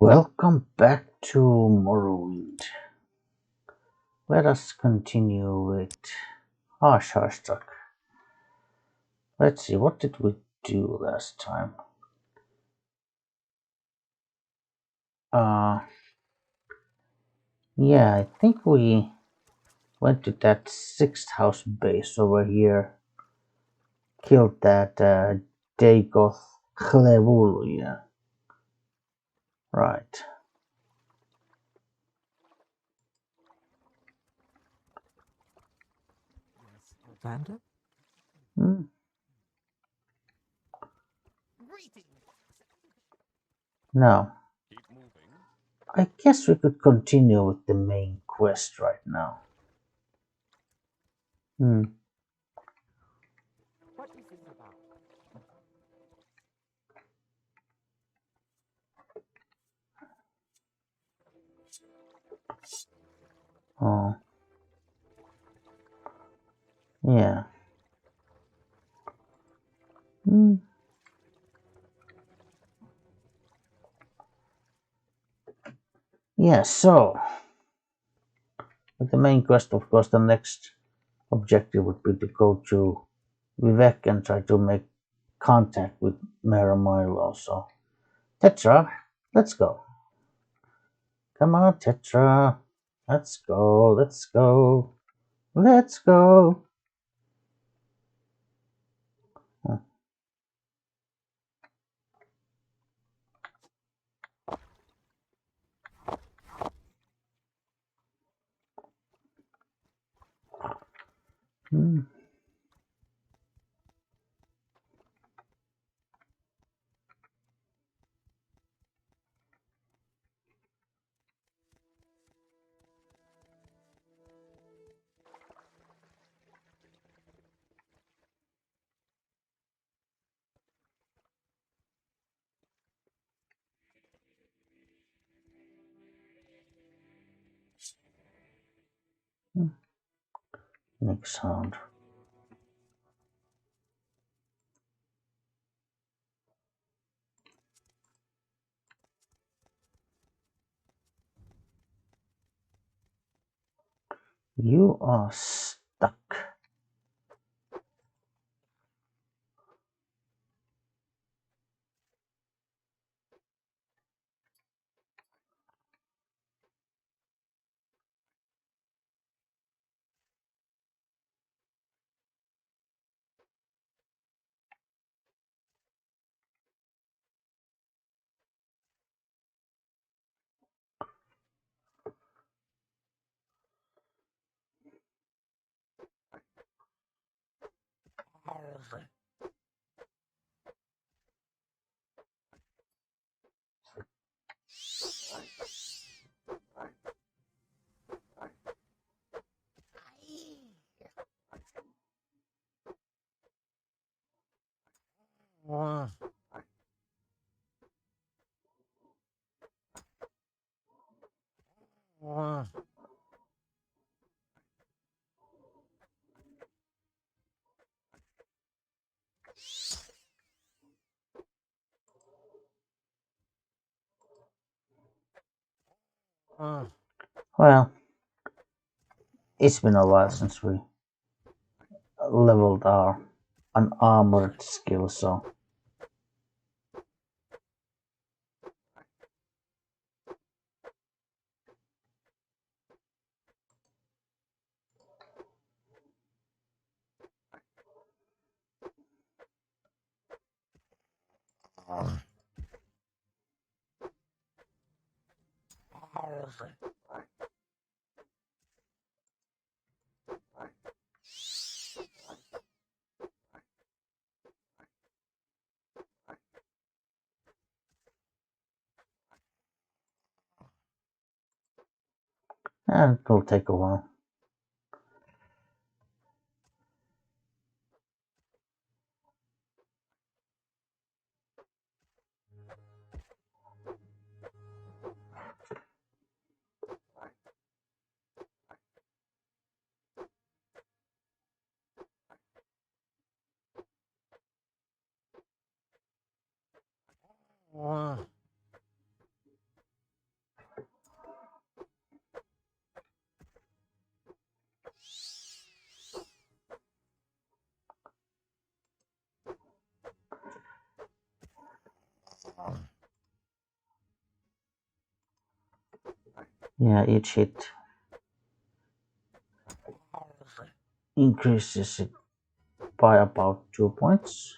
Welcome back to Morrowind. Let us continue with Harshastak. Let's see, what did we do last time? Uh, yeah, I think we went to that sixth house base over here, killed that Dagoth Chlevul, yeah. Right. Vander? Hmm. Now, I guess we could continue with the main quest right now. Hmm. What is this about? Oh, yeah. Hmm. Yeah, so but the main quest, of course, the next objective would be to go to Vivek and try to make contact with Mehra Milo. So, Tetra, let's go. Come on, Tetra. Let's go, let's go, let's go. Hmm. Next sound. You are stuck. Well, it's been a while since we leveled our unarmored skill, so. And it will take a while. Yeah, each hit increases it by about 2 points.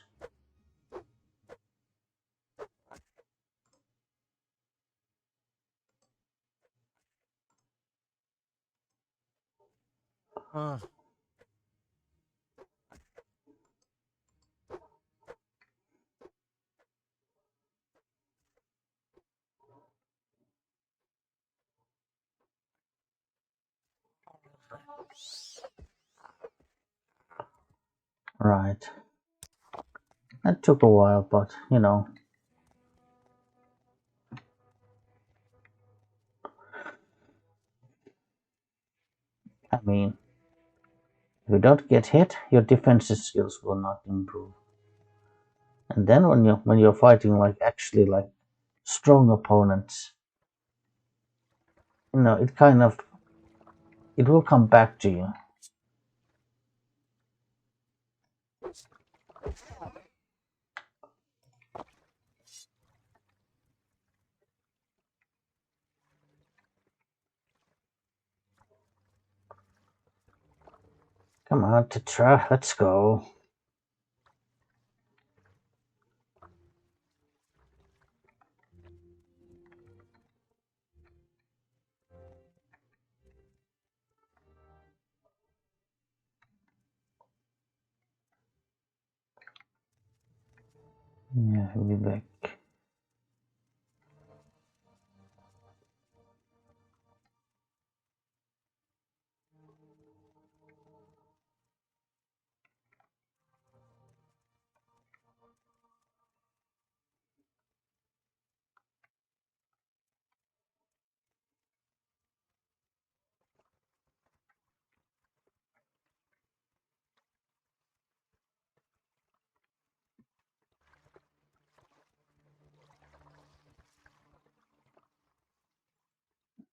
Right. That took a while, but you know. I mean, if you don't get hit, your defensive skills will not improve. And then when you're fighting like actually like strong opponents, it kind of it will come back to you. Come on, Tetra, let's go. Yeah, he'll be back.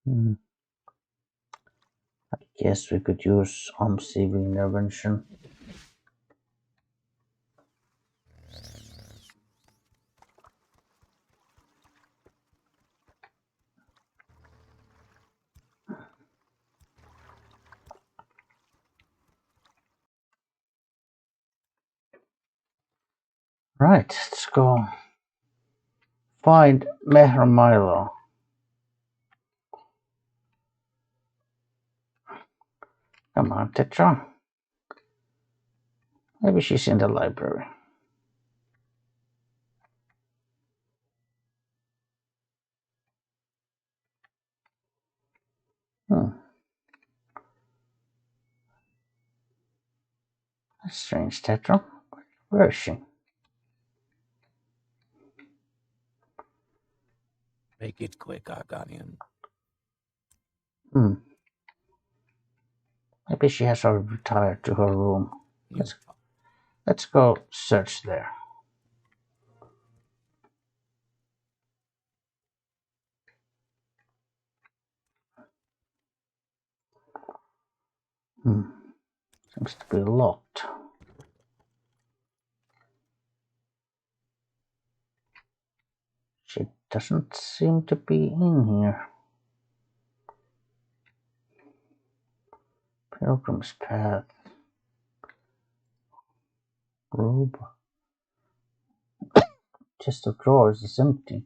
Hmm. I guess we could use civil intervention. Right, let's go find Mehra Milo. Come on, Tetra. Maybe she's in the library. Hmm. That's strange, Tetra. Where is she? Make it quick, Argonian. Hmm. Maybe she has already retired to her room. Let's go search there. Hmm. Seems to be locked. She doesn't seem to be in here. Pilgrim's Path. Robe. Chest of drawers is empty.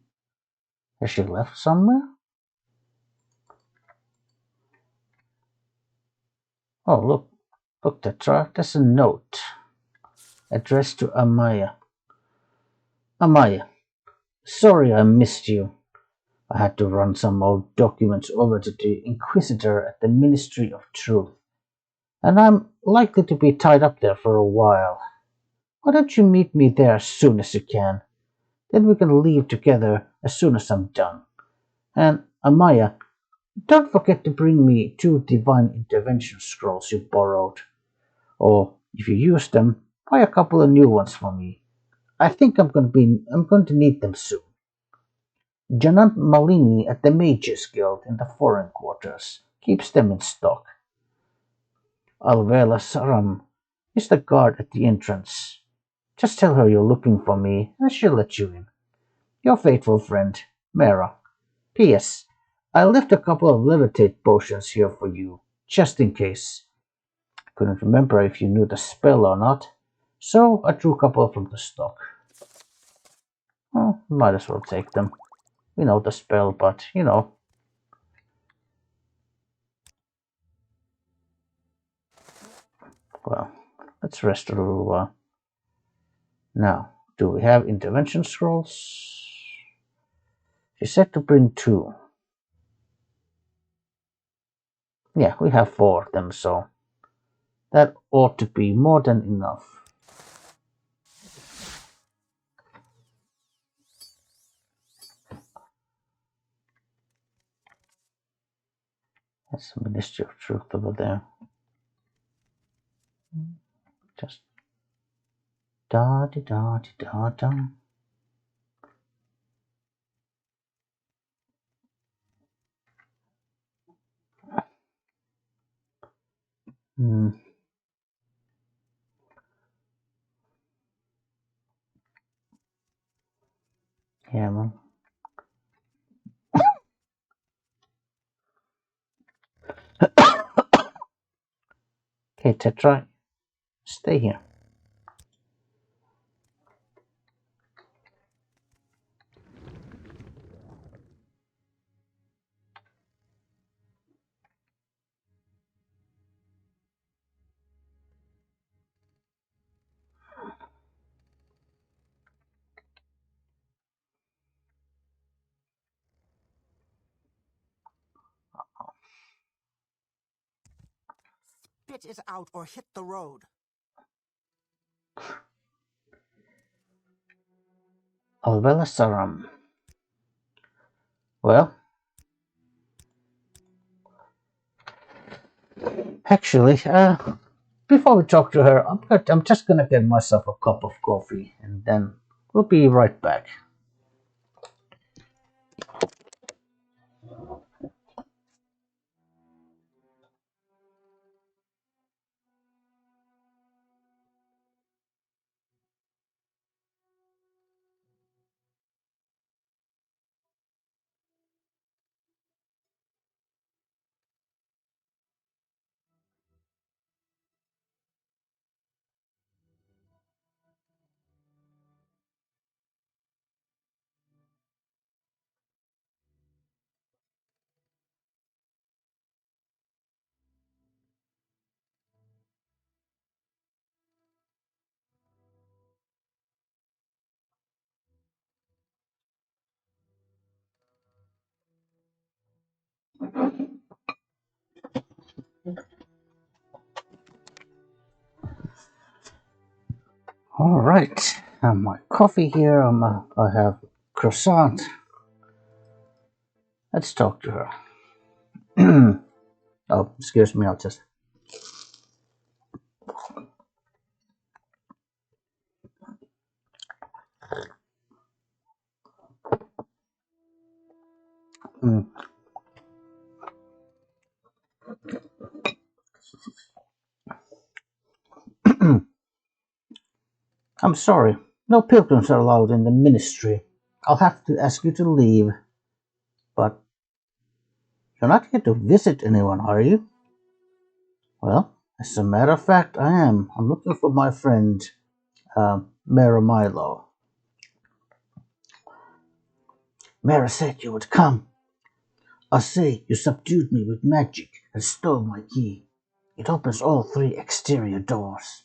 Has she left somewhere? Oh, look. Look, Tetra. There's a note addressed to Amaya. Amaya, sorry I missed you. I had to run some old documents over to the Inquisitor at the Ministry of Truth, and I'm likely to be tied up there for a while. Why don't you meet me there as soon as you can? Then we can leave together as soon as I'm done. And Amaya, don't forget to bring me 2 divine intervention scrolls you borrowed. Or, if you use them, buy a couple of new ones for me. I think I'm going to need them soon. Janat Malini at the Mages Guild in the Foreign Quarters keeps them in stock. Alvela Saram is the guard at the entrance. Just tell her you're looking for me and she'll let you in. Your faithful friend, Mehra. P.S. I left a couple of levitate potions here for you, just in case. Couldn't remember if you knew the spell or not, so I drew a couple from the stock. Well, might as well take them. We know the spell, but you know. Well, let's rest a little while. Now, do we have intervention scrolls? She said to bring 2. Yeah, we have 4 of them, so that ought to be more than enough. That's the Ministry of Truth over there. Just da da da da da. Hmm. Yeah, well. Okay, Tetra, stay here. Spit it out or hit the road. Alvelasaram. Well, actually, before we talk to her, I'm just gonna get myself a cup of coffee, and then we'll be right back. All right, my coffee here. I have croissant. Let's talk to her. Oh, excuse me. I'll just. Mm. I'm sorry. No pilgrims are allowed in the ministry. I'll have to ask you to leave. But you're not here to visit anyone, are you? Well, as a matter of fact, I am. I'm looking for my friend, Mehra Milo. Mehra said you would come. I say you subdued me with magic and stole my key. It opens all 3 exterior doors.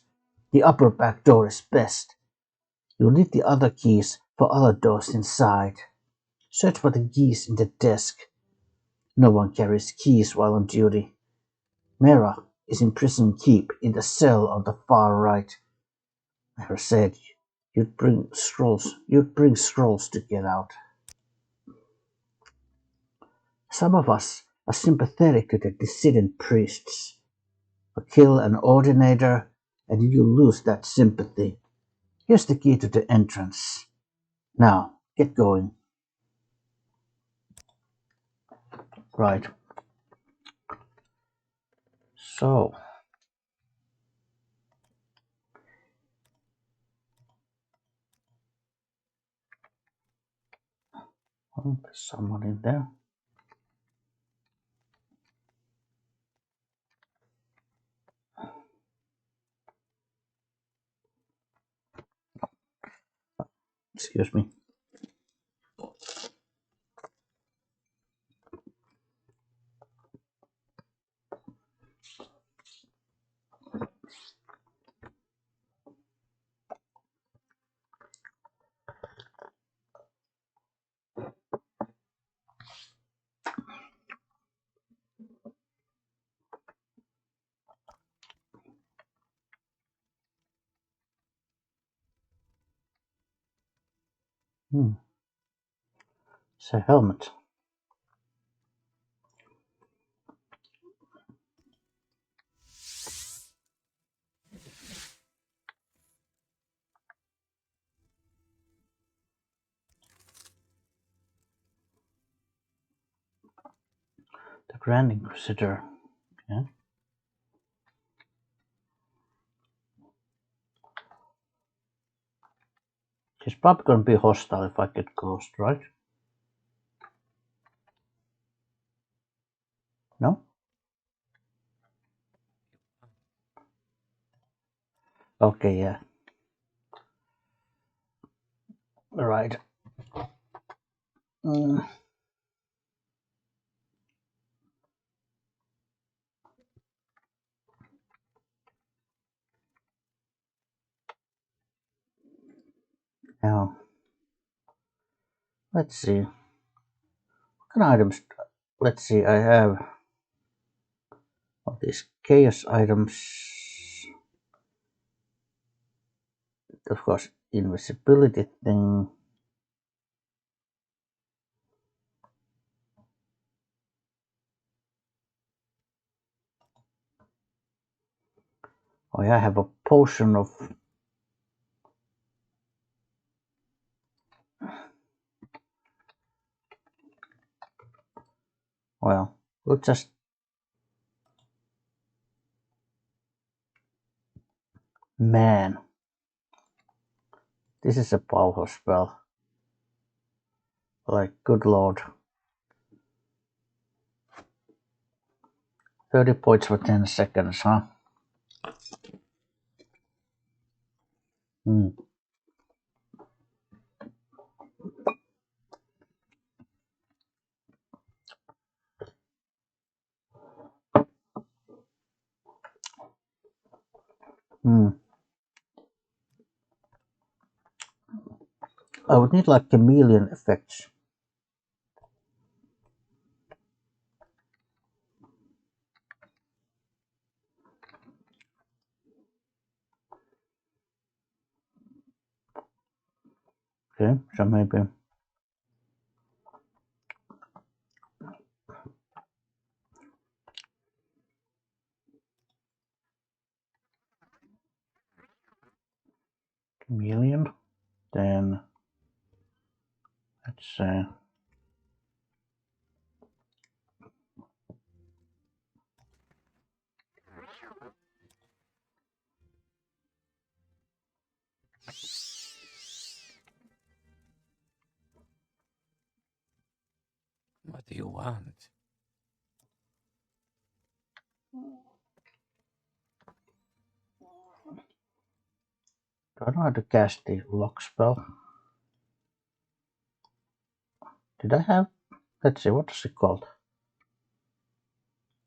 The upper back door is best. You'll need the other keys for other doors inside. Search for the keys in the desk. No one carries keys while on duty. Mehra is in prison keep in the cell on the far right. Mehra said you'd bring scrolls to get out. Some of us are sympathetic to the dissident priests. But kill an ordinator and you lose that sympathy. Here's the key to the entrance. Now, get going. Right. So, Oh, there's someone in there. Excuse me. It's a helmet. The Grand Inquisitor. Yeah. She's probably going to be hostile if I get close, right? No? Okay, yeah. Right. Now, let's see. What kind of items? Let's see, I have all these chaos items. Of course, invisibility thing. Oh, yeah, I have a potion of. Well, we'll just. Man, this is a power spell. Like, good lord. 30 points for 10 seconds, huh? Hmm. I would need like chameleon effects. Okay, so maybe. Chameleon. Then let's say. What do you want? I don't know how to cast the lock spell. Did I have? Let's see, what is it called?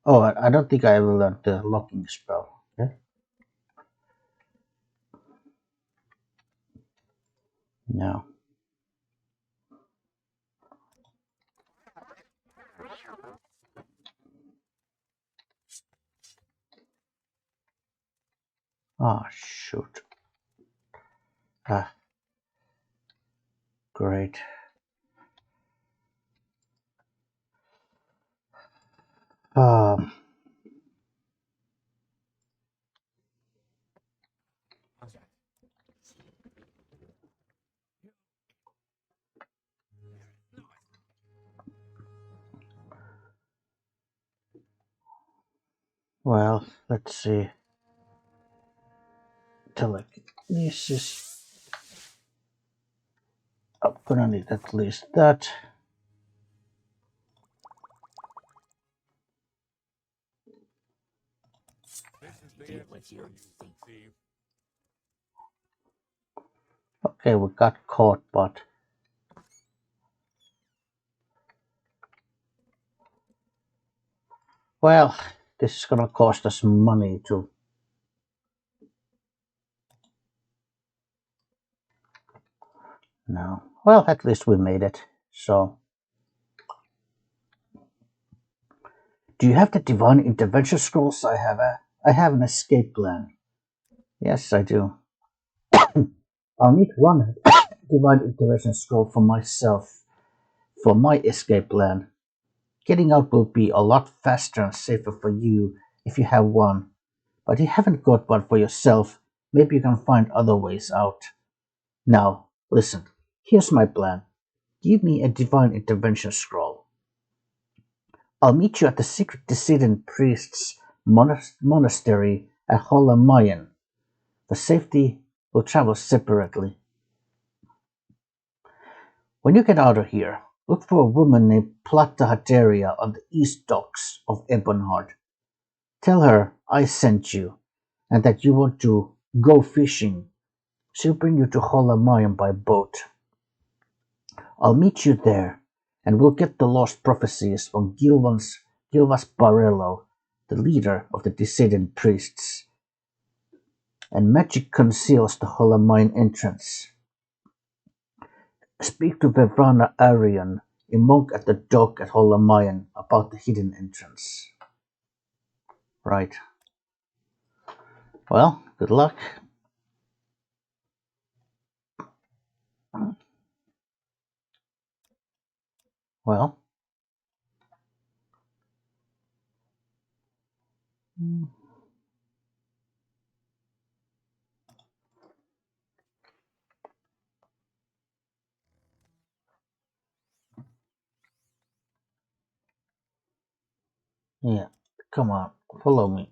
Oh, I don't think I ever learned the locking spell. Okay. No. Oh, shoot. Ah, great. Um, well, let's see. Telekinesis. I'm gonna need at least that. deal with you, thief. Okay, we got caught, but well, this is gonna cost us money too. No. Well, at least we made it. So, do you have the divine intervention scrolls? I have an escape plan. Yes, I do. I'll need one divine intervention scroll for myself for my escape plan. Getting out will be a lot faster and safer for you if you have one. But if you haven't got one for yourself, maybe you can find other ways out. Now, listen. Here's my plan. Give me a divine intervention scroll. I'll meet you at the secret Dissident Priests monastery at Holamayan. For safety, we'll travel separately. When you get out of here, look for a woman named Plata Hateria on the east docks of Ebonheart. Tell her I sent you, and that you want to go fishing. She'll bring you to Holamayan by boat. I'll meet you there, and we'll get the lost prophecies from Gilvas Barello, the leader of the Dissident Priests. And magic conceals the Holamayan entrance. Speak to Vevrana Arian, a monk at the dock at Holamayan, about the hidden entrance. Right. Well, good luck. Well. Yeah, come on, follow me.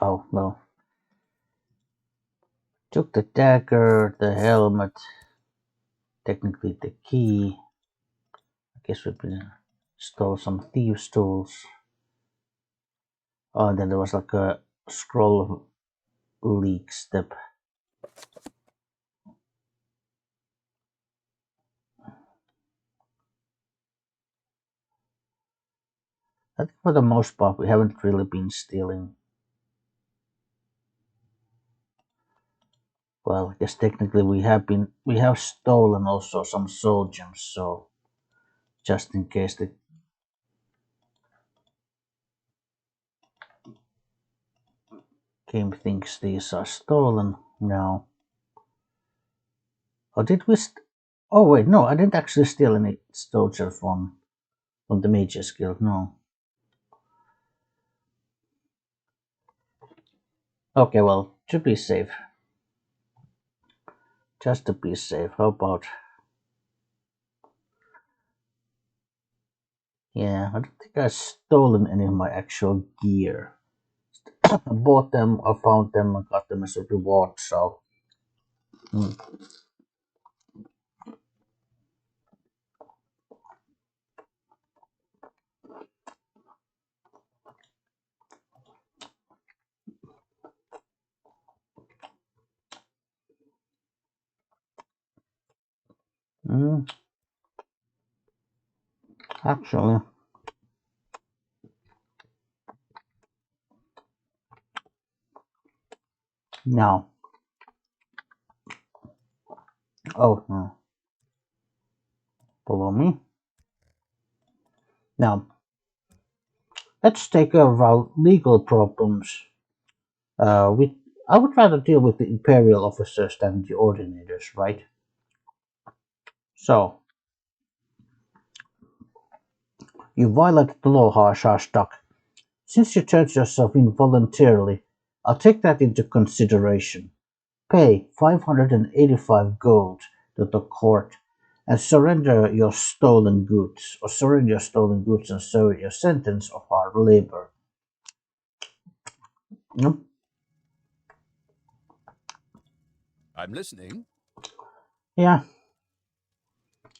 Oh, no. Took the dagger, the helmet, technically the key. I guess we stole some thieves' tools. Oh, and then there was like a scroll of leak step. I think for the most part we haven't really been stealing. Well, I guess technically we have stolen also some soul gems, so just in case the game thinks these are stolen now. Or did we oh wait, no, I didn't actually steal any soul gems from the Mages Guild, no. Okay, well, to be safe. Just to be safe, how about... Yeah, I don't think I've stolen any of my actual gear. I bought them, I found them, I got them as a reward, so... Mm. Mm, actually... No. Oh, no. Follow me. Now, let's take care of our legal problems. I would rather deal with the Imperial officers than the Ordinators, right? So, you violated the law, Harshashtak. Since you turned yourself in voluntarily, I'll take that into consideration. Pay 585 gold to the court and surrender your stolen goods, or surrender your stolen goods and serve your sentence of hard labor. Hmm? I'm listening. Yeah.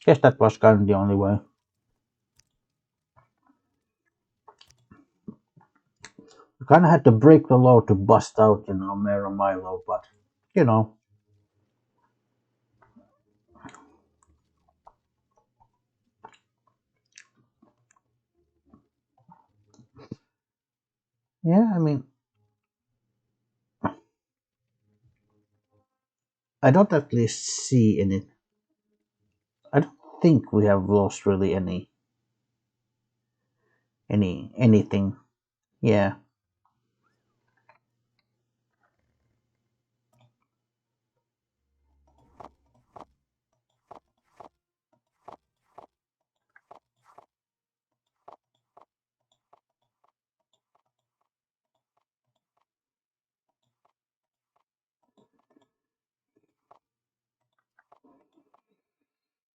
Guess that was kind of the only way. You kind of had to break the law to bust out, Mehra Milo, but, you know. Yeah, I mean, I don't at least see any. I don't think we have lost really anything. Yeah,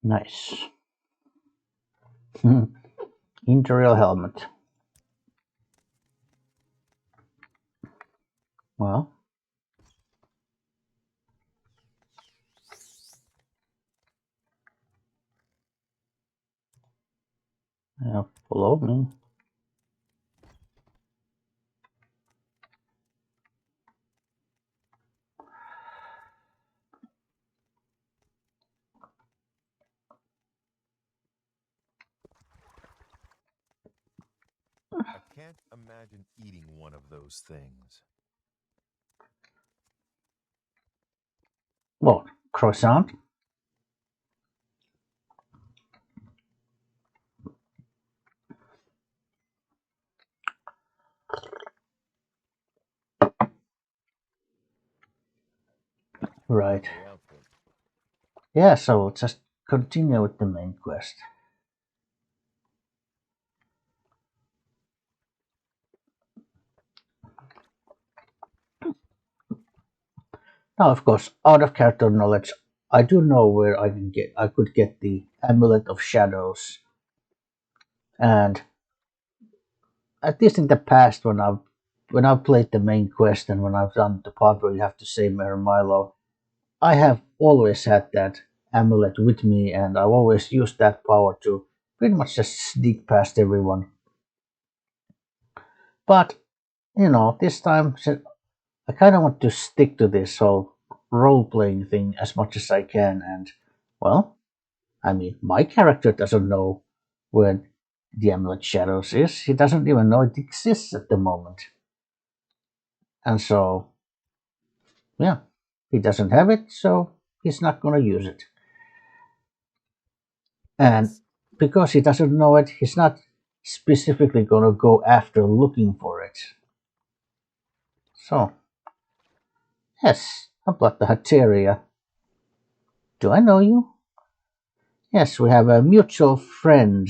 nice. Imperial helmet. Well, yeah, follow me. I can't imagine eating one of those things. What? Croissant? That's Right. my outfit. Yeah, so we'll just continue with the main quest. Now, of course, out of character knowledge, I do know where I could get the Amulet of Shadows, and at least in the past, when I've played the main quest and when I've done the part where you have to save Mehra Milo, I have always had that amulet with me, and I've always used that power to pretty much just sneak past everyone. But this time I kind of want to stick to this whole role playing thing as much as I can, and well, I mean, my character doesn't know where the Amulet Shadows is. He doesn't even know it exists at the moment. And so, yeah, he doesn't have it, so he's not going to use it. And because he doesn't know it, he's not specifically going to go after looking for it. So, yes, about the Hateria. Do I know you? Yes, we have a mutual friend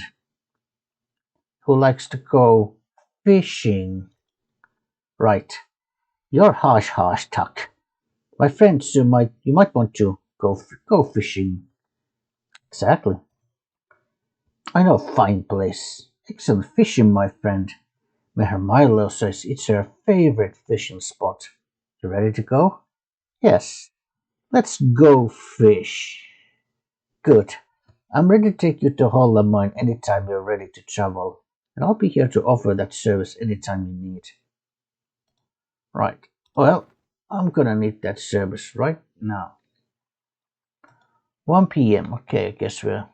who likes to go fishing. Right. You're Harsh Harsh Tuck. My friends, you might want to go fishing. Exactly. I know a fine place. Excellent fishing, my friend. Mehra Milo says it's her favorite fishing spot. You ready to go? Yes. Let's go fish. Good. I'm ready to take you to Holla Mine anytime you're ready to travel, and I'll be here to offer that service anytime you need. Right. Well, I'm gonna need that service right now. 1 p.m. Okay, I guess we're.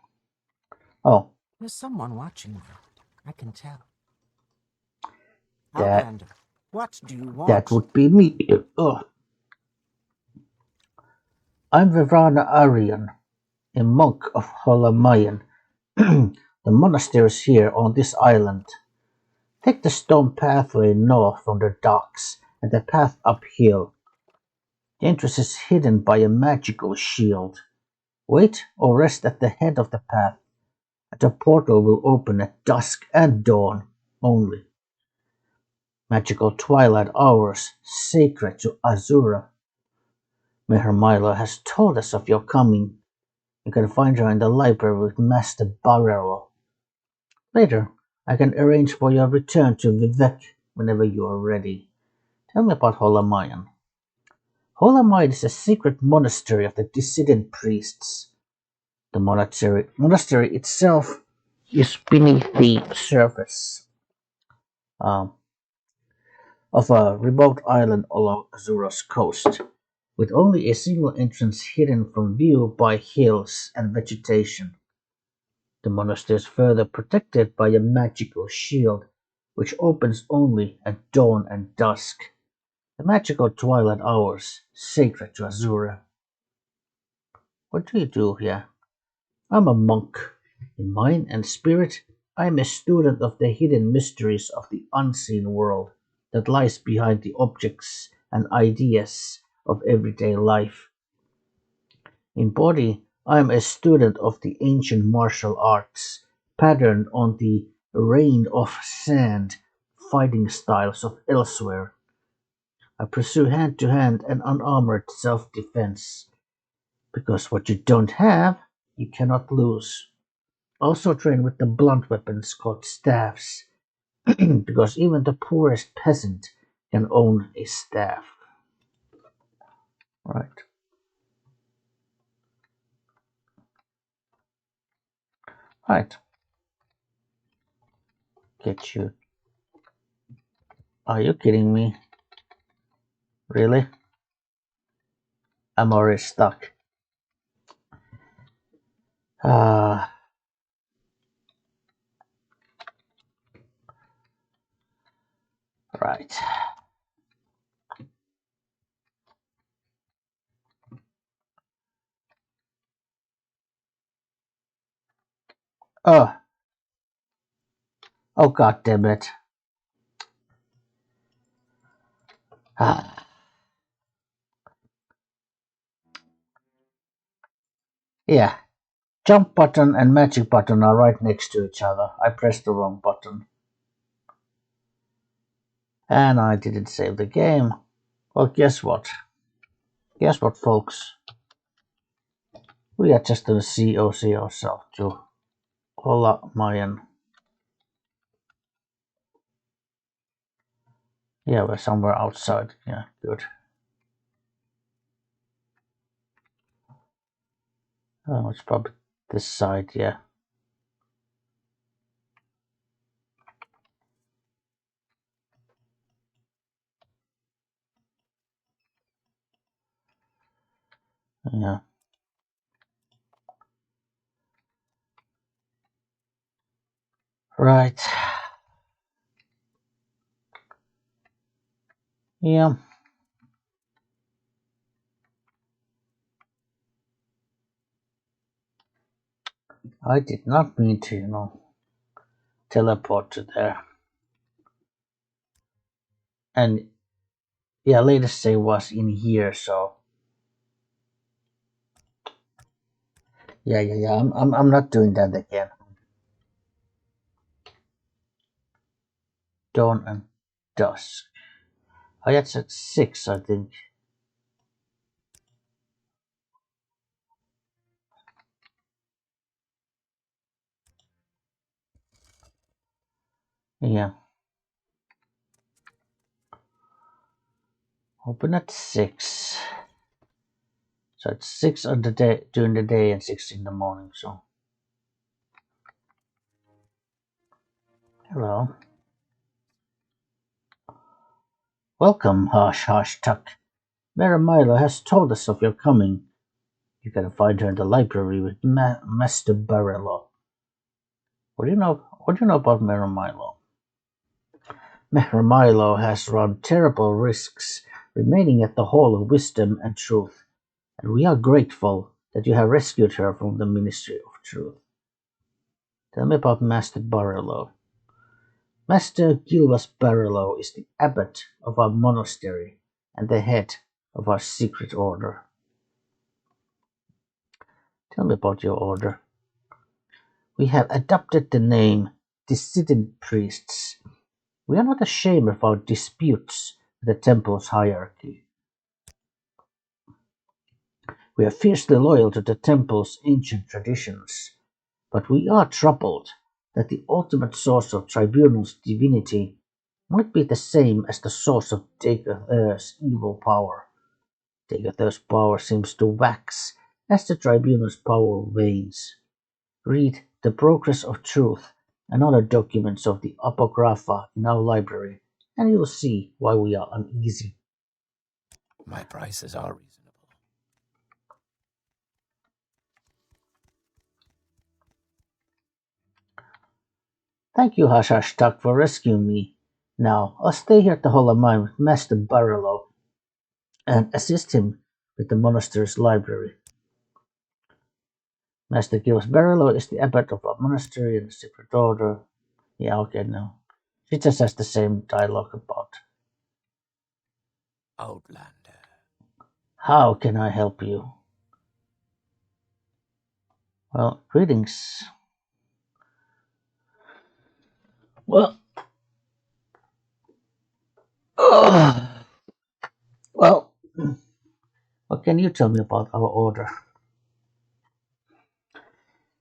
Oh, There's someone watching you. I can tell. that Outlander, what do you that want? would be me. Ugh. I'm Vivrana Aryan, a monk of Holamayan. The monastery is here on this island. Take the stone pathway north from the docks and the path uphill. The entrance is hidden by a magical shield. Wait or rest at the head of the path, and the portal will open at dusk and dawn only. Magical twilight hours sacred to Azura. Mehra Milo has told us of your coming. You can find her in the library with Master Barrero. Later, I can arrange for your return to Vivek whenever you are ready. Tell me about Holamayan. Holamayan is a secret monastery of the Dissident Priests. The monastery itself is beneath the surface um, of a remote island along Azura's coast, with only a single entrance hidden from view by hills and vegetation. The monastery is further protected by a magical shield, which opens only at dawn and dusk, the magical twilight hours sacred to Azura. What do you do here? I'm a monk. In mind and spirit, I am a student of the hidden mysteries of the unseen world that lies behind the objects and ideas of everyday life. In body, I am a student of the ancient martial arts, patterned on the rain of sand fighting styles of elsewhere. I pursue hand to hand and unarmored self defense, because what you don't have, you cannot lose. Also train with the blunt weapons called staffs, because even the poorest peasant can own a staff. Right. Right. Get you. Are you kidding me? Really? I'm already stuck. Ah, right. Oh, oh, god damn it. Ah, yeah. Jump button and magic button are right next to each other. I pressed the wrong button. And I didn't save the game. Well, guess what? Guess what, folks? We are just gonna COC ourselves to Hola Mayan. Yeah, we're somewhere outside. Yeah, good. Oh, it's probably this side, yeah. Yeah. Right. Yeah. I did not mean to, teleport to there. And yeah, latest save was in here, so yeah. I'm not doing that again. Dawn and dusk. Oh, that's at 6, I think. Yeah. Open at 6. So it's 6 on the day during the day and 6 in the morning, so hello. Welcome, Hush Tuck. Mehra Milo has told us of your coming. You can find her in the library with Master Barello. What do you know? What do you know about Mehra Milo? Mehra Milo has run terrible risks remaining at the Hall of Wisdom and Truth, and we are grateful that you have rescued her from the Ministry of Truth. Tell me about Master Barello. Master Gilvas Barello is the abbot of our monastery and the head of our secret order. Tell me about your order. We have adopted the name Dissident Priests. We are not ashamed of our disputes with the temple's hierarchy. We are fiercely loyal to the temple's ancient traditions, but we are troubled that the ultimate source of Tribunal's divinity might be the same as the source of Dagothir's evil power. Dagothir's power seems to wax As the tribunal's power wanes, read The Progress of Truth and other documents of the Apocrypha in our library, and you'll see why we are uneasy. My prices are reasonable. Thank you, Hashashtak, for rescuing me. Now, I'll stay here at the Hall of Mine with Master Barilo and assist him with the monastery's library. Master Gilles Barilo is the abbot of our monastery and a secret order. Yeah, okay, no. She just has the same dialogue about. Outlander. How can I help you? Well, greetings. Well, well, what can you tell me about our order?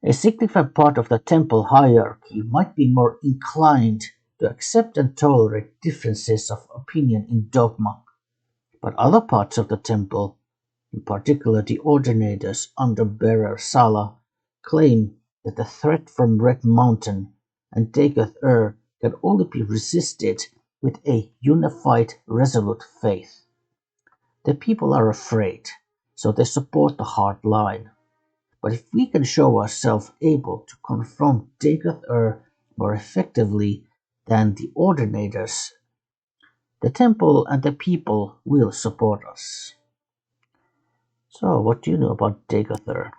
A significant part of the temple hierarchy might be more inclined to accept and tolerate differences of opinion in dogma, but other parts of the temple, in particular the ordinators under Bearer Sala, claim that the threat from Red Mountain and Dagoth can only be resisted with a unified, resolute faith. The people are afraid, so they support the hard line. But if we can show ourselves able to confront Dagoth more effectively than the ordinators, the temple and the people will support us. So, what do you know about Dagoth?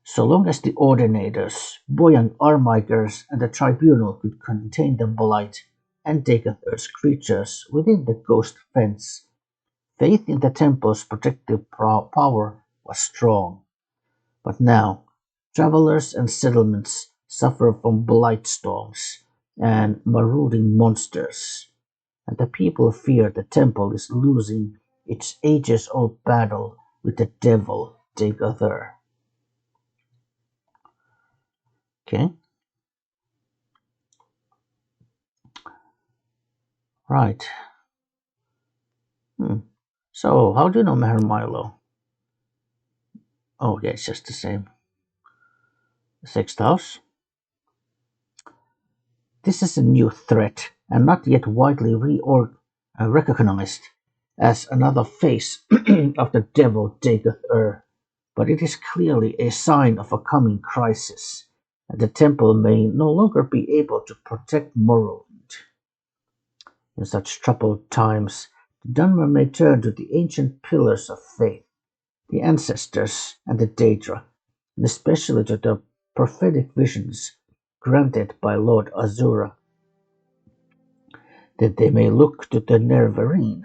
So long as the ordinators, Boyang Armigers, and the tribunal could contain the Blight and Dagoth's creatures within the ghost fence, faith in the temple's protective power was strong. But now, travelers and settlements suffer from blight storms and marauding monsters, and the people fear the temple is losing its ages-old battle with the devil Dagoth. Okay. Right. So, how do you know Mehra Milo? Oh, yeah, it's just the same. Sixth house. This is a new threat, and not yet widely recognized as another face of the devil Dagoth, but it is clearly a sign of a coming crisis, and the temple may no longer be able to protect Morrowind. In such troubled times, the Dunmer may turn to the ancient pillars of faith, the ancestors and the Daedra, and especially to the prophetic visions granted by Lord Azura, that they may look to the Nerevarine,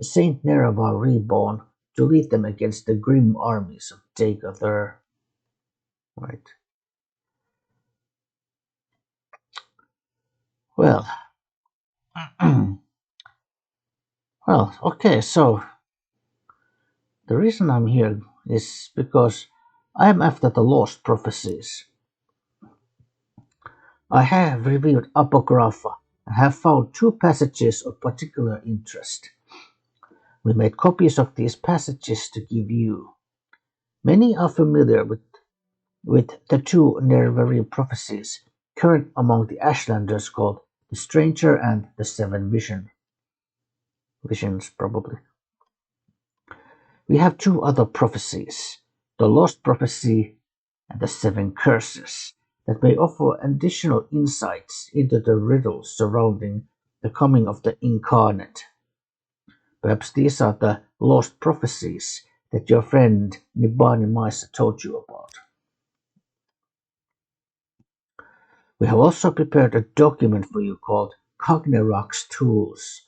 Saint Nerevar reborn, to lead them against the grim armies of Dagoth. Right. Well, well, okay, so the reason I'm here is because I am after the lost prophecies. I have reviewed Apocrypha and have found two passages of particular interest. We made copies of these passages to give you. Many are familiar with the two Nerevarine prophecies current among the Ashlanders called the Stranger and the Seven Visions, probably. We have two other prophecies, the Lost Prophecy and the Seven Curses, that may offer additional insights into the riddles surrounding the coming of the Incarnate. Perhaps these are the lost prophecies that your friend Nibani Maisa told you about. We have also prepared a document for you called Cognerock's Tools.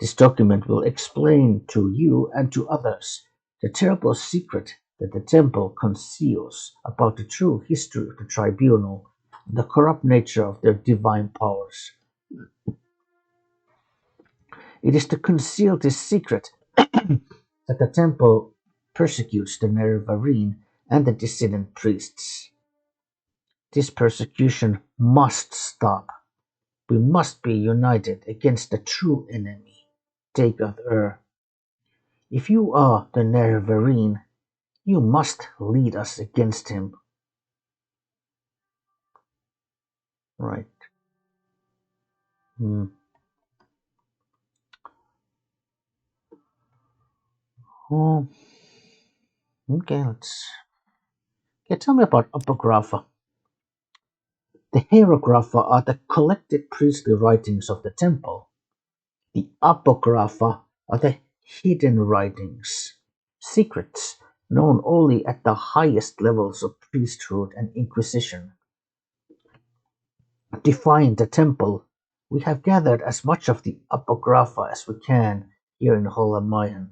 This document will explain to you and to others the terrible secret that the temple conceals about the true history of the tribunal and the corrupt nature of their divine powers. It is to conceal this secret that the temple persecutes the Nerevarine and the Dissident Priests. This persecution must stop. We must be united against the true enemy, Dagoth. If you are the Nerevarine, You must lead us against him. Right. Oh, okay, tell me about Apocrypha. The Hieroglypha are the collected priestly writings of the temple. The Apocrypha are the hidden writings, secrets known only at the highest levels of priesthood and inquisition. Define the temple, we have gathered as much of the Apocrypha as we can here in Holamayan.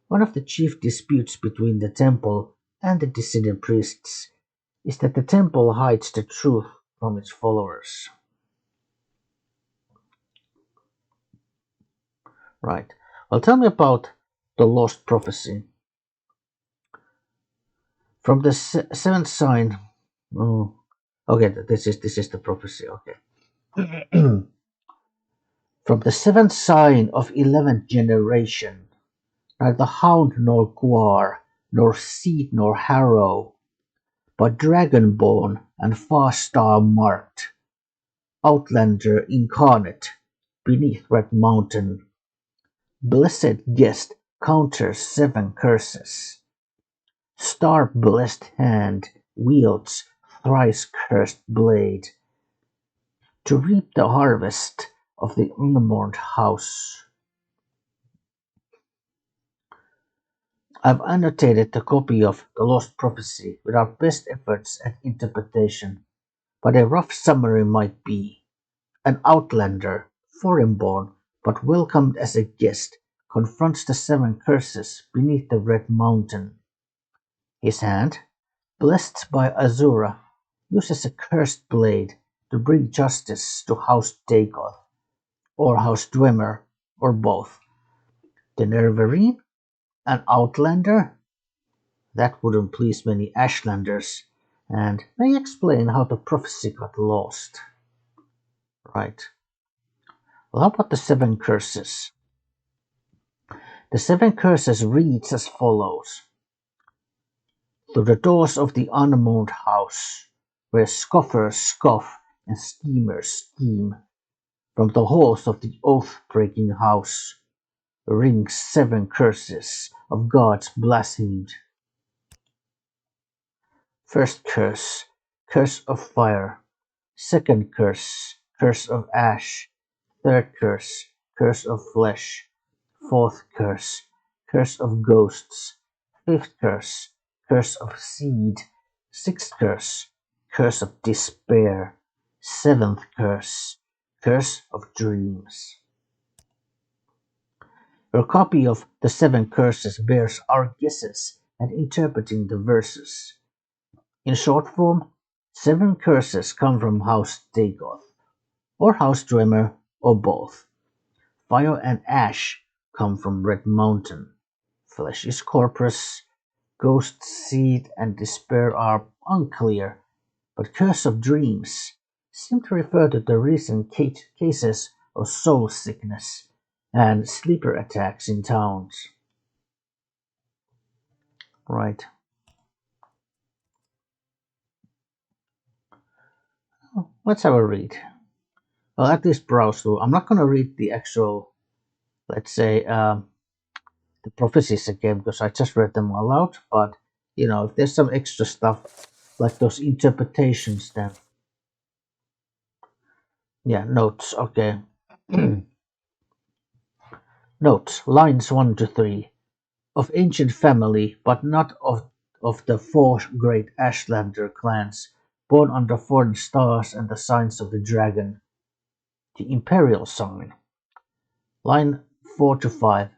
One of the chief disputes between the temple and the Dissident Priests is that the temple hides the truth from its followers. Right. Well, tell me about the lost prophecy. From the seventh sign. Oh, okay, this is the prophecy. Okay. From the seventh sign of 11th generation, neither hound nor guar, nor seed nor harrow, but dragonborn and far star marked, outlander incarnate, beneath red mountain, blessed guest counters 7 curses. Star-blessed hand wields thrice-cursed blade to reap the harvest of the unmourned house. I've annotated the copy of The Lost Prophecy with our best efforts at interpretation, but a rough summary might be: an outlander, foreign-born, but welcomed as a guest, confronts the 7 curses beneath the red mountain. His hand, blessed by Azura, uses a cursed blade to bring justice to House Dagoth, or House Dwemer, or both. The Nerverine? An outlander? That wouldn't please many Ashlanders, and may explain how the prophecy got lost. Right. Well, how about the 7 curses? The 7 curses reads as follows. Through the doors of the unmourned house, where scoffers scoff and schemers scheme, from the halls of the oath-breaking house, rings 7 curses of gods blasphemed. First curse, curse of fire. Second curse, curse of ash. Third curse, curse of flesh. Fourth curse, curse of ghosts. Fifth curse, curse of seed. Sixth curse, curse of despair. Seventh curse, curse of dreams. Your copy of the 7 curses bears our guesses at interpreting the verses. In short form, 7 curses come from House Dagoth, or House Dwemer, or both. Fire and ash come from Red Mountain. Flesh is corpus. Ghost, seed, and despair are unclear, but curse of dreams seem to refer to the recent cases of soul sickness and sleeper attacks in towns. Right. Let's have a read. Well, at least browse through. I'm not going to read the actual, let's say, the prophecies again because I just read them aloud. But if there's some extra stuff like those interpretations, then yeah, notes. Okay. Notes, lines 1 to 3. Of ancient family, but not of the 4 great Ashlander clans, born under foreign stars and the signs of the dragon. The imperial sign. Line 4 to 5.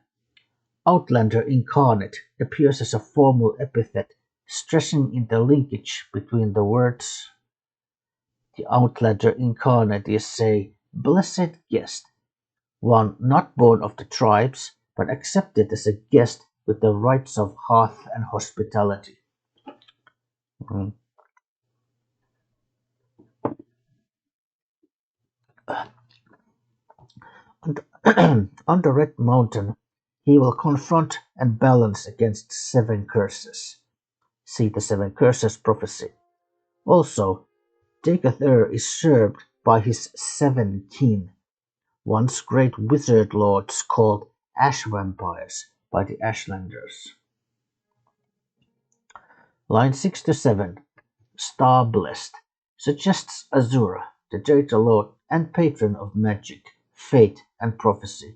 Outlander incarnate appears as a formal epithet, stressing in the linkage between the words. The Outlander incarnate is a blessed guest, one not born of the tribes, but accepted as a guest with the rights of hearth and hospitality. Mm. On the Red Mountain, he will confront and balance against 7 curses. see the Seven Curses prophecy. Also, Decatur is served by his 7 kin, once great wizard lords called Ash Vampires by the Ashlanders. Line 6 to 7, Star Blessed, suggests Azura, the Data Lord and patron of magic, fate, and prophecy.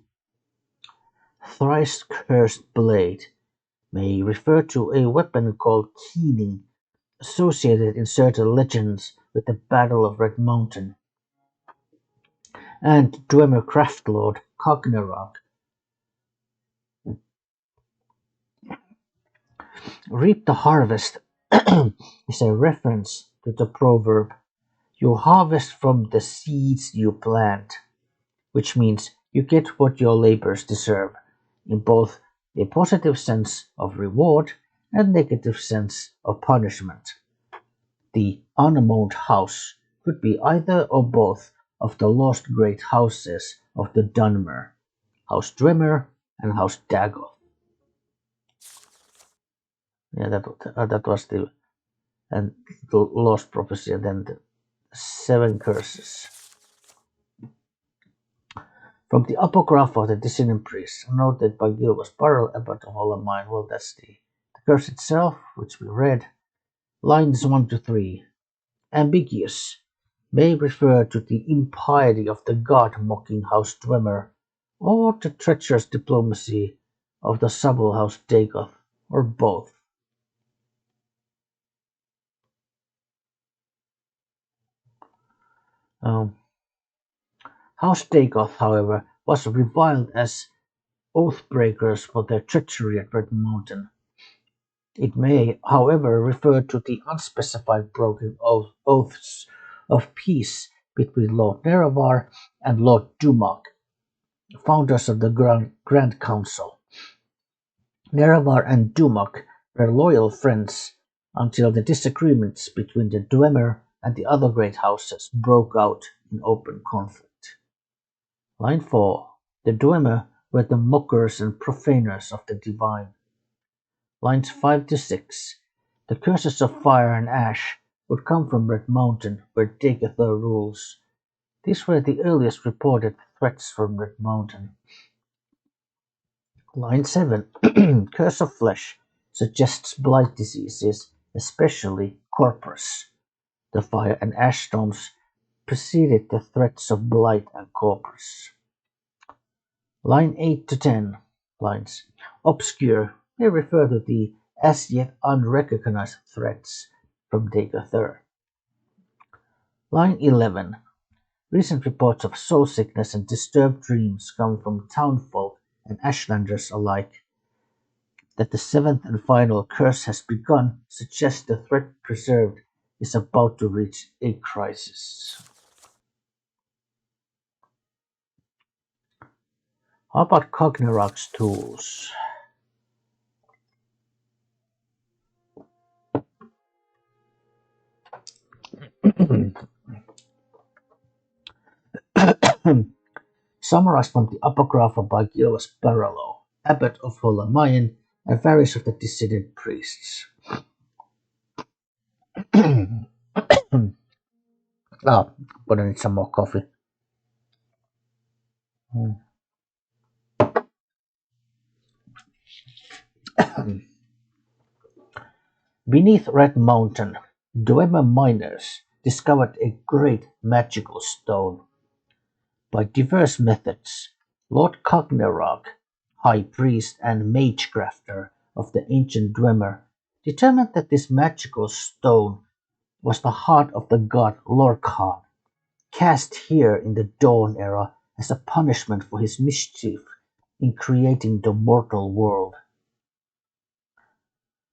Thrice Cursed Blade may refer to a weapon called Keening, associated in certain legends with the Battle of Red Mountain. And Dwemer Craftlord Cognarok. Reap the harvest is a reference to the proverb, you harvest from the seeds you plant, which means you get what your labors deserve, in both a positive sense of reward and negative sense of punishment. The unmowned house could be either or both of the lost great houses of the Dunmer, House Dwemer and House Dagoth. Yeah, that was the lost prophecy, and then the 7 curses. From the Apocrypha of the Dissident Priests, noted by Gilwas Barrel, Abbot of Olamine. Well, that's the curse itself, which we read. Lines 1 to 3. Ambiguous. May refer to the impiety of the god-mocking House Dwemer, or the treacherous diplomacy of the subtle House Dagoth, or both. House Dagoth, however, was reviled as oath-breakers for their treachery at Red Mountain. It may, however, refer to the unspecified broken oaths of peace between Lord Nerevar and Lord Dumak, founders of the Grand Council. Nerevar and Dumak were loyal friends until the disagreements between the Dwemer and the other great houses broke out in open conflict. Line 4. The Dwemer were the mockers and profaners of the divine. Lines 5 to 6. The curses of fire and ash would come from Red Mountain, where Decatur rules. These were the earliest reported threats from Red Mountain. Line 7. Curse of flesh suggests blight diseases, especially corpus. The fire and ash storms preceded the threats of blight and corpus. Line 8 to 10. Lines. Obscure may refer to the as yet unrecognized threats from Decatur. Line 11. Recent reports of soul sickness and disturbed dreams come from townfolk and Ashlanders alike. That the 7th and final curse has begun suggests the threat preserved is about to reach a crisis. How about Cognarok's tools? Summarized from the Apocrypha by Gilwas Barrel, Abbot of Holamayan, and various of the Dissident Priests. But I need some more coffee. Beneath Red Mountain, Dwemer miners discovered a great magical stone. By diverse methods, Lord Cognarok, High Priest and Magecrafter of the ancient Dwemer, determined that this magical stone was the heart of the god Lorkhan, cast here in the Dawn era as a punishment for his mischief in creating the mortal world.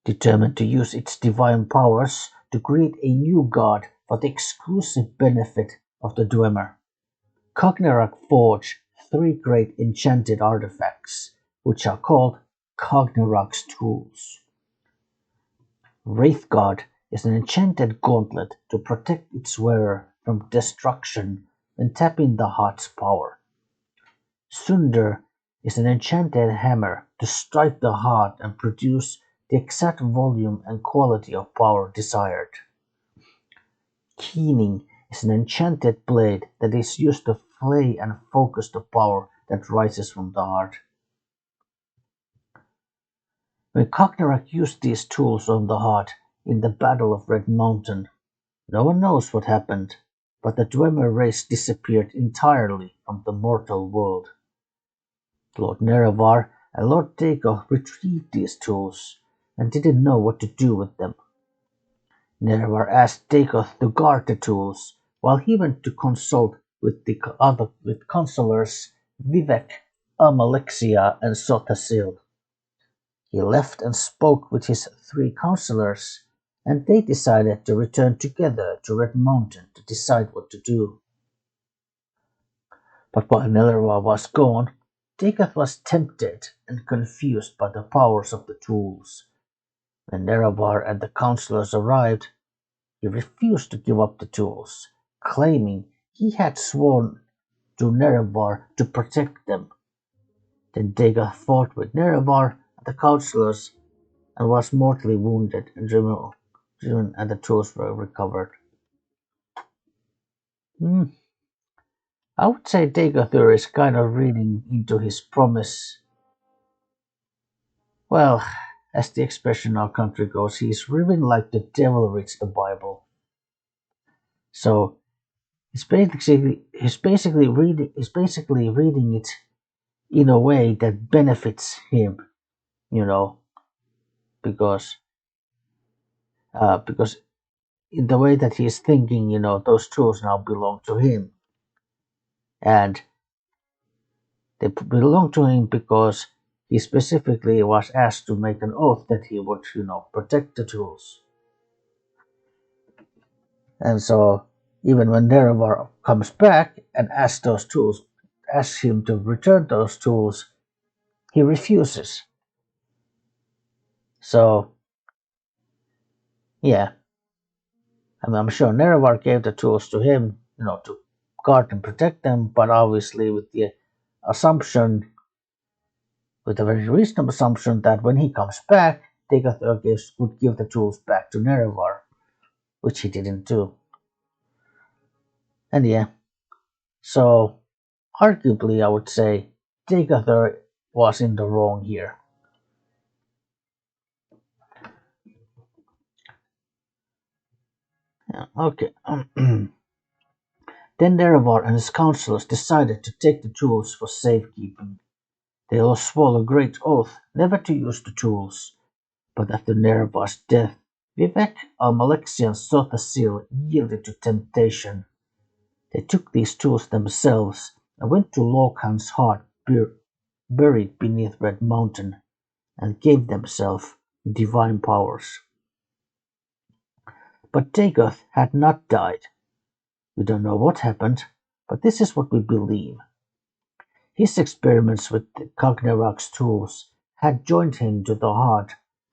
Determined to use its divine powers to create a new god for the exclusive benefit of the Dwemer, Cognarok forged 3 great enchanted artifacts, which are called Cognarok's tools. Wraithguard is an enchanted gauntlet to protect its wearer from destruction when tapping the heart's power. Sunder is an enchanted hammer to strike the heart and produce the exact volume and quality of power desired. Keening is an enchanted blade that is used to flay and focus the power that rises from the heart. When Cocknerack used these tools on the heart in the Battle of Red Mountain, no one knows what happened, but the Dwemer race disappeared entirely from the mortal world. Lord Nerevar and Lord Dago retrieved these tools and didn't know what to do with them. Nerevar asked Dagoth to guard the tools, while he went to consult with with counselors Vivek, Amalexia, and Sotasil. He left and spoke with his three counselors, and they decided to return together to Red Mountain to decide what to do. But while Nerevar was gone, Dagoth was tempted and confused by the powers of the tools. When Nerevar and the counselors arrived, he refused to give up the tools, claiming he had sworn to Nerevar to protect them. Then Dagoth fought with Nerevar and the counselors and was mortally wounded and driven and the tools were recovered. I would say Dagothur is kind of reading into his promise. Well, as the expression in our country goes, he's reading like the devil reads the Bible. So he's basically reading it in a way that benefits him, you know, because because in the way that he's thinking, those tools now belong to him, and they belong to him because he specifically was asked to make an oath that he would, protect the tools. And so even when Nerevar comes back and asks him to return those tools, he refuses. So yeah, I'm sure Nerevar gave the tools to him, to guard and protect them, but obviously with the assumption, with a very reasonable assumption that when he comes back, Dagothur would give the tools back to Nerevar, which he didn't do. And yeah, so arguably I would say Dagothur was in the wrong here. Yeah, okay. Then Nerevar and his counselors decided to take the tools for safekeeping. They all swore a great oath never to use the tools, but after Nerevar's death, Vivek, Almalexia, and Sothasil yielded to temptation. They took these tools themselves and went to Lorkhan's heart buried beneath Red Mountain and gave themselves divine powers. But Dagoth had not died. We don't know what happened, but this is what we believe. His experiments with Cognerack's tools had joined him to the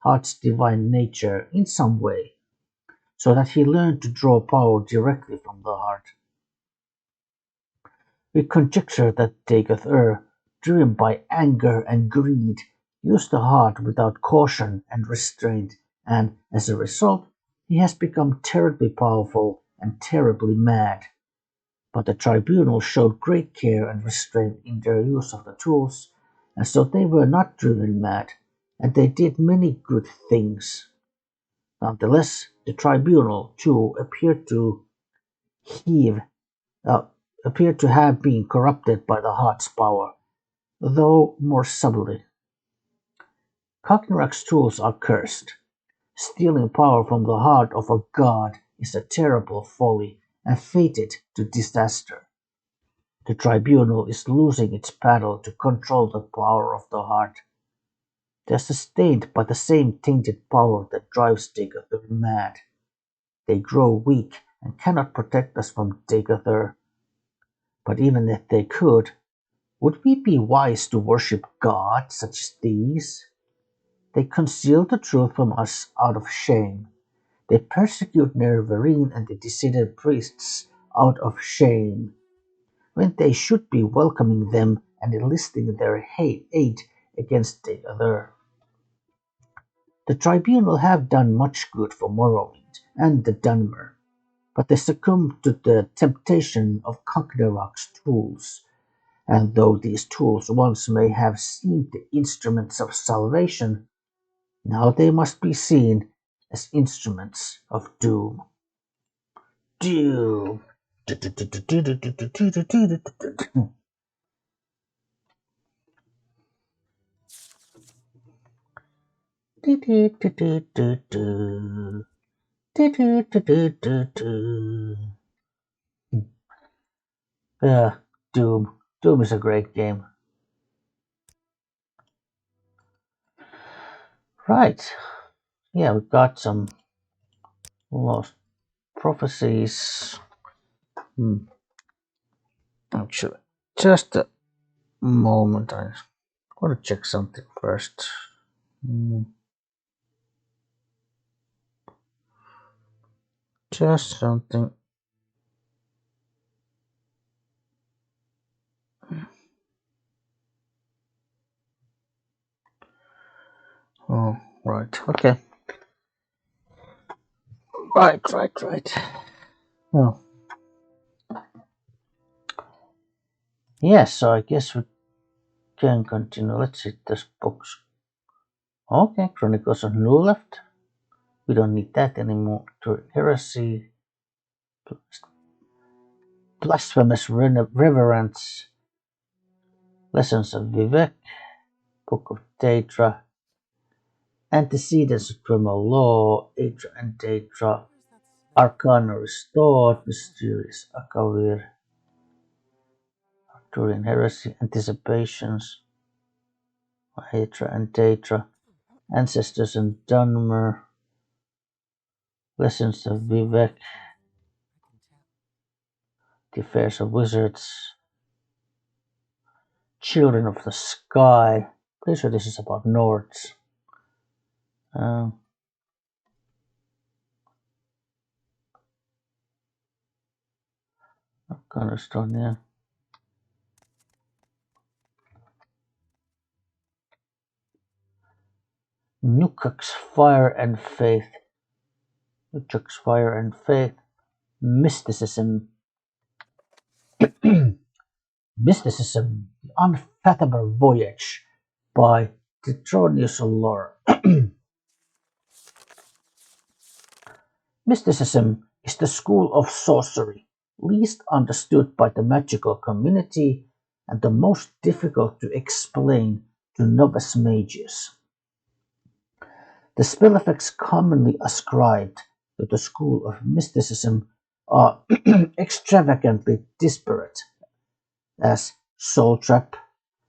heart's divine nature in some way, so that he learned to draw power directly from the heart. We conjecture that Dagoth driven by anger and greed, used the heart without caution and restraint, and as a result, he has become terribly powerful and terribly mad. But the tribunal showed great care and restraint in their use of the tools, and so they were not driven mad, and they did many good things. Nonetheless, the tribunal, too, heave, appeared to have been corrupted by the heart's power, though more subtly. Cocknerack's tools are cursed. Stealing power from the heart of a god is a terrible folly and fated to disaster. The tribunal is losing its battle to control the power of the heart. They are sustained by the same tainted power that drives Dagothur mad. They grow weak and cannot protect us from Dagothur. But even if they could, would we be wise to worship gods such as these? They conceal the truth from us out of shame. They persecute Nerevarine and the Dissident Priests out of shame, when they should be welcoming them and enlisting their aid against the other. The tribunal have done much good for Morrowind and the Dunmer, but they succumbed to the temptation of Ragnarok's tools, and though these tools once may have seemed the instruments of salvation, now they must be seen as instruments of doom. Doom. Yeah, Doom. Doom is a great game. Right. Yeah, we got some lost prophecies. Actually, just a moment. I want to check something first. Just something. Oh, right. Okay. Right. Oh. Yes, so I guess we can continue. Let's see this books. Okay, Chronicles of New left. We don't need that anymore. To Heresy. Blasphemous Reverence. Lessons of Vivek. Book of Daedra. Antecedents of Criminal Law. Aedra and Daedra. Arcana Restored. Mysterious Akavir. Arthurian Heresy. Anticipations. Aedra and Daedra. Ancestors and Dunmer. Lessons of Vivek. The Affairs of Wizards. Children of the Sky. Pretty sure this is about Nords. Kind of stone, yeah. Nukak's Fire and Faith. Nukak's Fire and Faith. Mysticism. Mysticism. The Unfathomable Voyage by Detronius Lore. Mysticism is the school of sorcery, least understood by the magical community and the most difficult to explain to novice mages. The spell effects commonly ascribed to the school of mysticism are extravagantly disparate, as Soul Trap,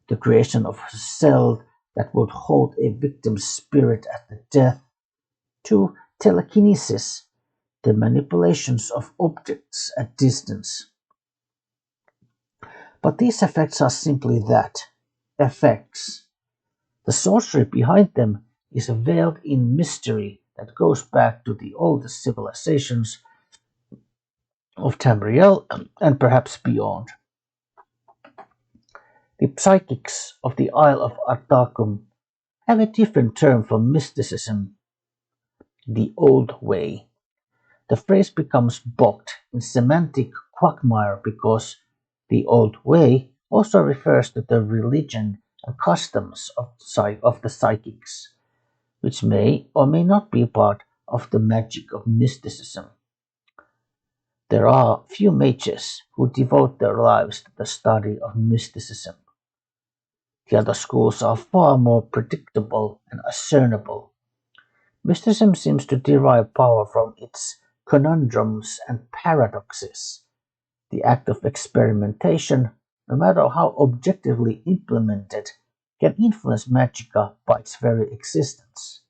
the creation of a cell that would hold a victim's spirit at the death, to telekinesis, the manipulations of objects at distance. But these effects are simply that, effects. The sorcery behind them is veiled in mystery that goes back to the oldest civilizations of Tamriel and perhaps beyond. The psychics of the Isle of Artakum have a different term for mysticism, the old way. The phrase becomes bogged in semantic quagmire because the old way also refers to the religion and customs of the psychics, which may or may not be part of the magic of mysticism. There are few mages who devote their lives to the study of mysticism. The other schools are far more predictable and discernible. Mysticism seems to derive power from its conundrums and paradoxes. The act of experimentation, no matter how objectively implemented, can influence magica by its very existence.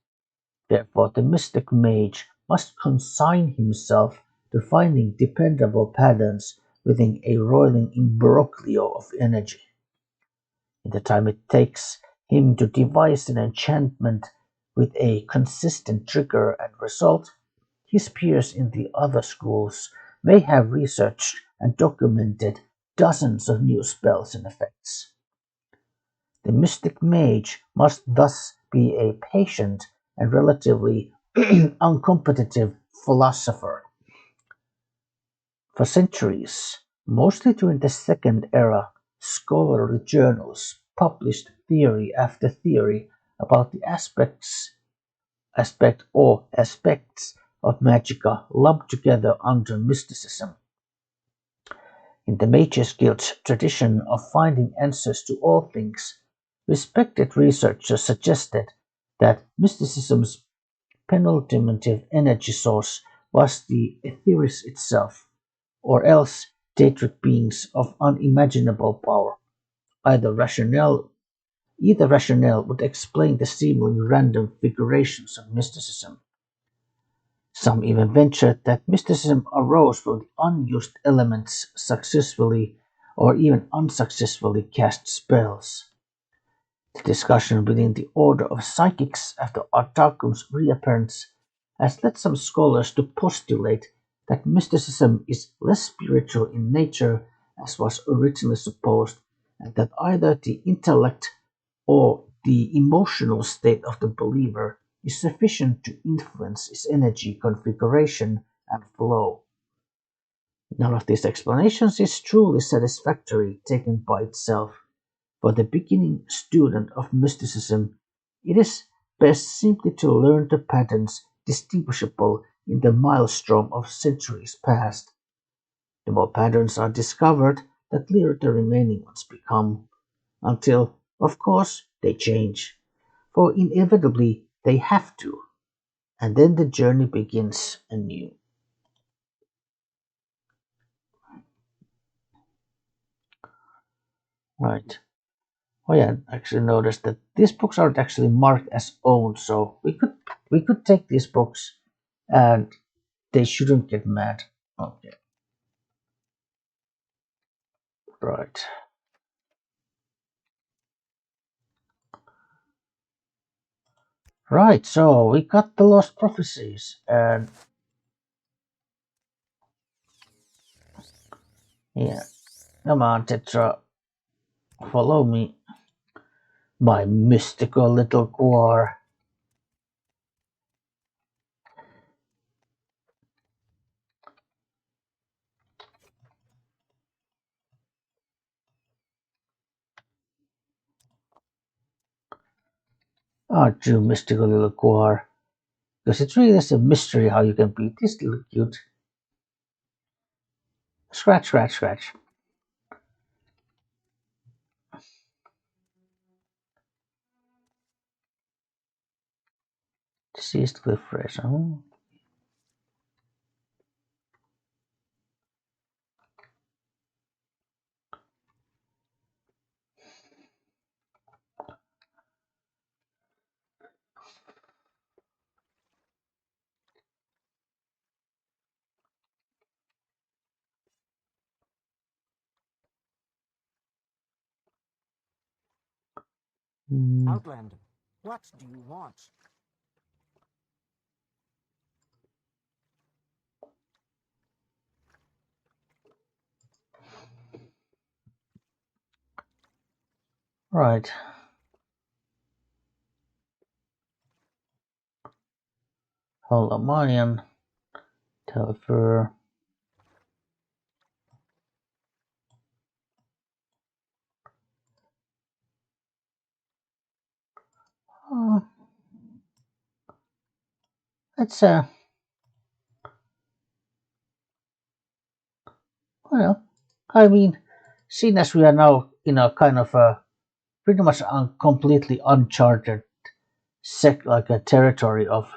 Therefore, the mystic mage must consign himself to finding dependable patterns within a roiling imbroglio of energy. In the time it takes him to devise an enchantment with a consistent trigger and result, his peers in the other schools may have researched and documented dozens of new spells and effects. The mystic mage must thus be a patient and relatively uncompetitive philosopher. For centuries, mostly during the Second Era, scholarly journals published theory after theory about the aspects of magica lumped together under mysticism. In the Mages Guild's tradition of finding answers to all things, respected researchers suggested that mysticism's penultimate energy source was the etherics itself, or else daedric beings of unimaginable power. Either rationale Either rationale would explain the seemingly random figurations of mysticism. Some even ventured that mysticism arose from the unused elements successfully or even unsuccessfully cast spells. The discussion within the order of psychics after Artagum's reappearance has led some scholars to postulate that mysticism is less spiritual in nature as was originally supposed, and that either the intellect or the emotional state of the believer is sufficient to influence its energy configuration and flow. None of these explanations is truly satisfactory taken by itself. For the beginning student of mysticism, it is best simply to learn the patterns distinguishable in the maelstrom of centuries past. The more patterns are discovered, the clearer the remaining ones become, until, of course, they change. For inevitably they have to, and then the journey begins anew. Right. Oh yeah, I actually noticed that these books aren't actually marked as owned, so we could take these books and they shouldn't get mad. Okay, right. Right, so we got the Lost Prophecies, and yeah, come on, Tetra, follow me, my mystical little Quar. Aren't you mystical little Quar? Because it really is a mystery how you can be this little cute. Scratch, scratch, scratch. Deceased cliff face. Oh. Mm, Outlander, what do you want? right. Holomanian. Telfer. Oh, it's well, I mean, seeing as we are now in a kind of a pretty much completely uncharted like a territory of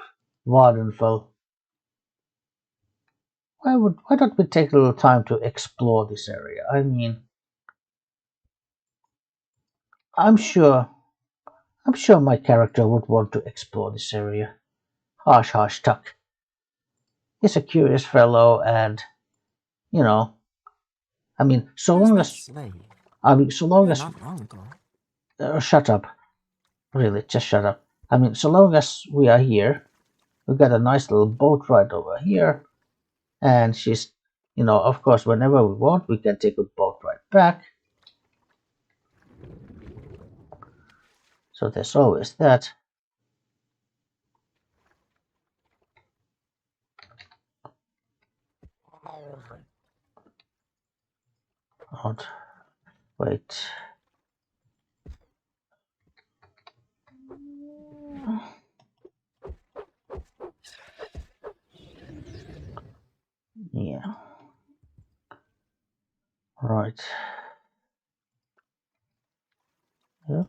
Vardenfell, why don't we take a little time to explore this area? I mean, I'm sure I'm sure my character would want to explore this area. Hush, hush, Tuck. He's a curious fellow, and you know, I mean, so Where's long that as slave? so long Here as not long ago. shut up, really, just shut up. I mean, so long as we are here, we got a nice little boat right over here, and she's, of course, whenever we want, we can take a boat right back. So there's always that. Right. Yeah.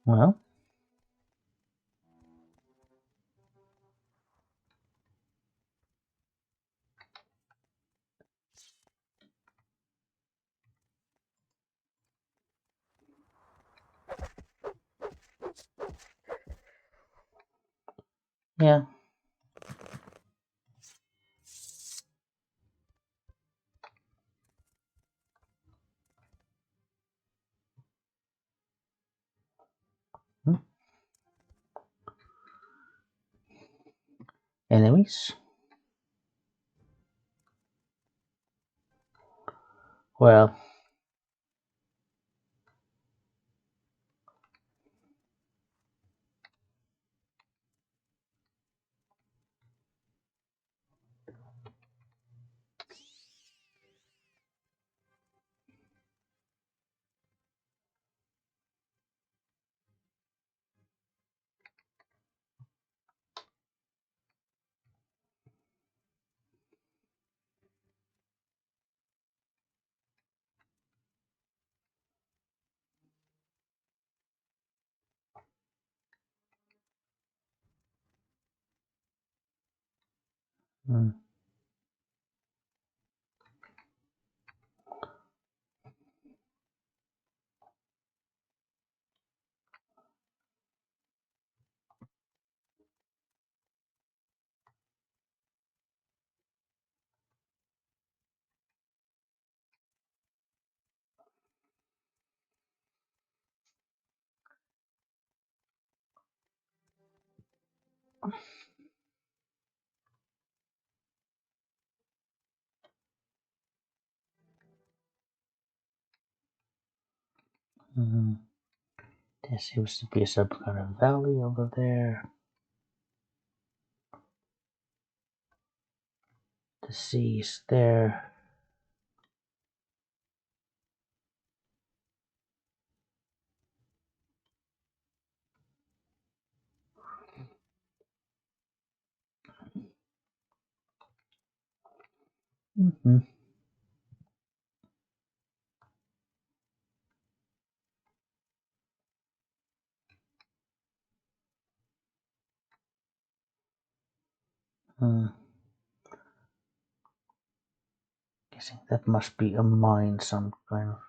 Well. Yeah. Hmm. Enemies. Well. Hmm. Hmm. There seems to be some kind of valley over there. The sea is there. Mm-hmm. Hmm. Guessing that must be a mine, some kind of.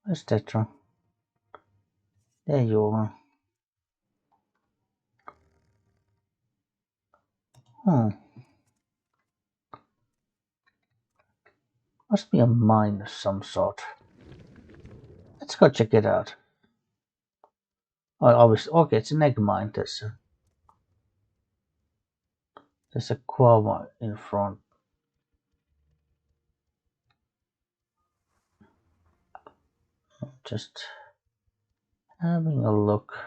Where's Tetra? There you are. Hmm. Must be a mine of some sort. Let's go check it out. Oh, obviously. Okay, it's an egg mine. There's a koala in front. Just having a look.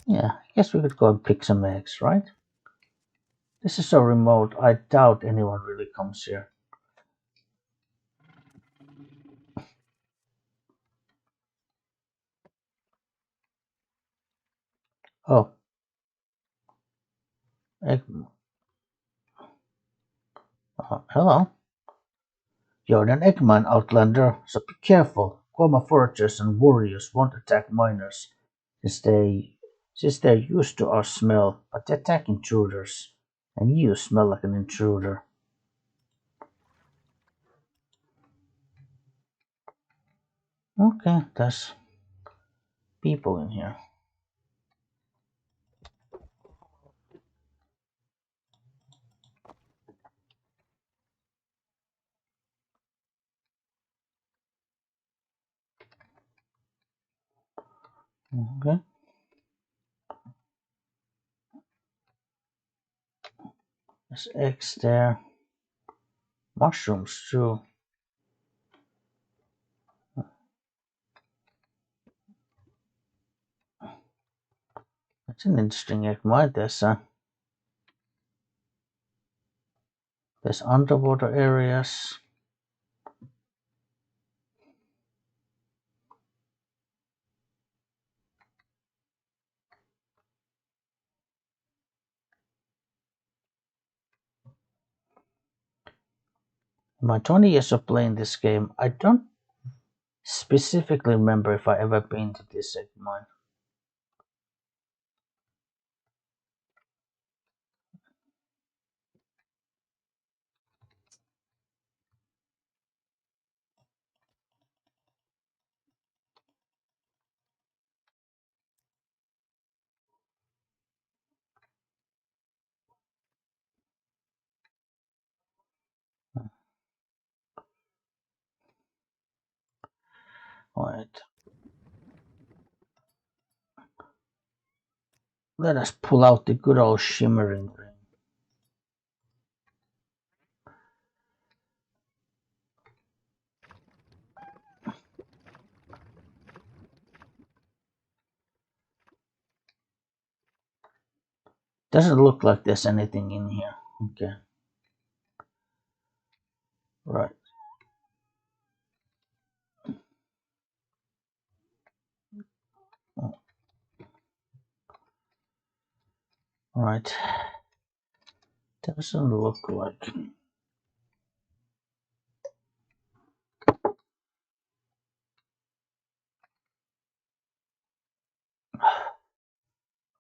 Yeah, I guess we could go and pick some eggs, right? This is so remote, I doubt anyone really comes here. Oh, egg. Hello. You're an Eggman, Outlander, so be careful. Quama foragers and warriors won't attack miners, since they're used to our smell, but they attack intruders. And you smell like an intruder. Okay, there's people in here. Okay. There's eggs there. Mushrooms too. That's an interesting egg mine. There's underwater areas. In my 20 years of playing this game, I don't specifically remember if I ever been to this egg mine. Right. Let us pull out the good old shimmering ring. Doesn't look like there's anything in here. Okay. Right. Right. Doesn't look like.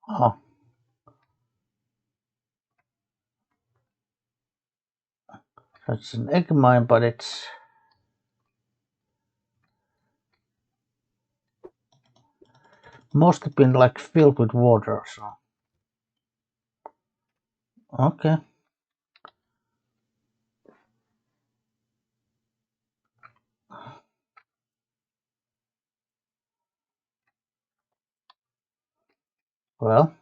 Oh. That's an egg mine, but it's must have been like filled with water, so. Okay. Well,